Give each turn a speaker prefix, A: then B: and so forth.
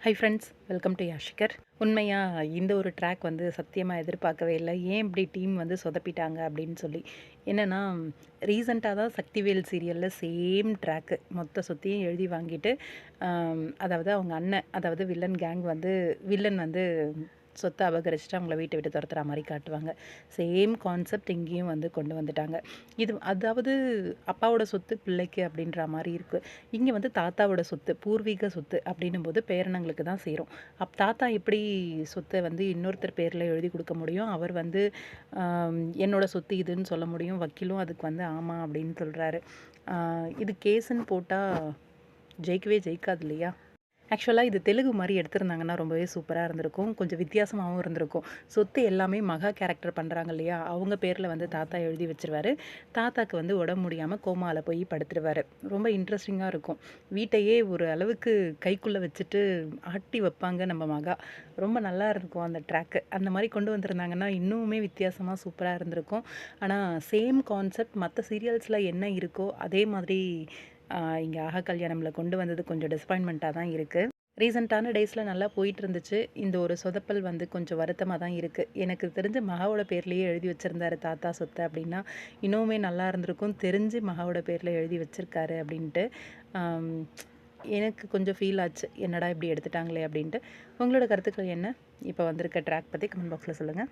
A: High ஃப்ரெண்ட்ஸ், welcome to Yashikar. உண்மையாக இந்த ஒரு ட்ராக் வந்து சத்தியமாக எதிர்பார்க்கவே இல்லை. ஏன் இப்படி டீம் வந்து சொதப்பிட்டாங்க அப்படின்னு சொல்லி. என்னென்னா, ரீசெண்டாக தான் சக்திவேல் சீரியலில் சேம் ட்ராக்கு மொத்த சொத்தையும் எழுதி வாங்கிட்டு, அதாவது அவங்க அண்ணன், அதாவது வில்லன் கேங் வந்து வில்லன் வந்து சொத்தை அபகரிச்சுட்டு அவங்கள வீட்டை விட்டு துரத்துற மாதிரி காட்டுவாங்க. சேம் கான்செப்ட் இங்கேயும் வந்து கொண்டு வந்துட்டாங்க. இது அதாவது அப்பாவோட சொத்து பிள்ளைக்கு அப்படின்ற மாதிரி இருக்குது. இங்கே வந்து தாத்தாவோட சொத்து, பூர்வீக சொத்து அப்படின்னும் போது பேரனங்களுக்கு தான் சேரும். தாத்தா எப்படி சொத்தை வந்து இன்னொருத்தர் பேரில் எழுதி கொடுக்க முடியும்? அவர் வந்து என்னோட சொத்து இதுன்னு சொல்ல முடியும். வக்கீலும் அதுக்கு வந்து ஆமாம் அப்படின்னு சொல்கிறாரு. இது கேஸுன்னு போட்டால் ஜெயிக்கவே ஜெயிக்காது இல்லையா? ஆக்சுவலாக இது தெலுங்கு மாதிரி எடுத்திருந்தாங்கன்னா ரொம்பவே சூப்பராக இருந்திருக்கும். கொஞ்சம் வித்தியாசமாகவும் இருந்திருக்கும். சொத்து எல்லாமே மகா கேரக்டர் பண்ணுறாங்க இல்லையா? அவங்க பேரில் வந்து தாத்தா எழுதி வச்சுருவாரு. தாத்தாக்கு வந்து உடம்பு முடியாமல் கோமாவில் போய் படுத்துருவார். ரொம்ப இன்ட்ரெஸ்டிங்காக இருக்கும். வீட்டையே ஒரு அளவுக்கு கைக்குள்ளே வச்சுட்டு ஆட்டி வைப்பாங்க நம்ம மகா. ரொம்ப நல்லா இருக்கும் அந்த ட்ராக்கு. அந்த மாதிரி கொண்டு வந்திருந்தாங்கன்னா இன்னுமே வித்தியாசமாக சூப்பராக இருந்திருக்கும். ஆனால் சேம் கான்செப்ட் மற்ற சீரியல்ஸில் என்ன இருக்கோ அதே மாதிரி இங்கே ஆஹா கல்யாணம்ல கொண்டு வந்தது கொஞ்சம் டிசப்பாயின்மெண்ட்டாக தான் இருக்குது. ரீசெண்டான டேஸில் நல்லா போயிட்டு இருந்துச்சு. இந்த ஒரு சொதப்பல் வந்து கொஞ்சம் வருத்தமாக தான் இருக்குது. எனக்கு தெரிஞ்சு மகாவோட பேர்லேயே எழுதி வச்சுருந்தாரு தாத்தா சொத்தை அப்படின்னா இன்னுமே நல்லா இருந்திருக்கும். தெரிஞ்சு மகாவோட பேரில் எழுதி வச்சுருக்காரு அப்படின்ட்டு எனக்கு கொஞ்சம் ஃபீல் ஆச்சு. என்னடா இப்படி எடுத்துட்டாங்களே அப்படின்ட்டு. உங்களோட கருத்துக்கள் என்ன? இப்போ வந்திருக்க ட்ராக் பற்றி கமெண்ட் பாக்ஸில் சொல்லுங்கள்.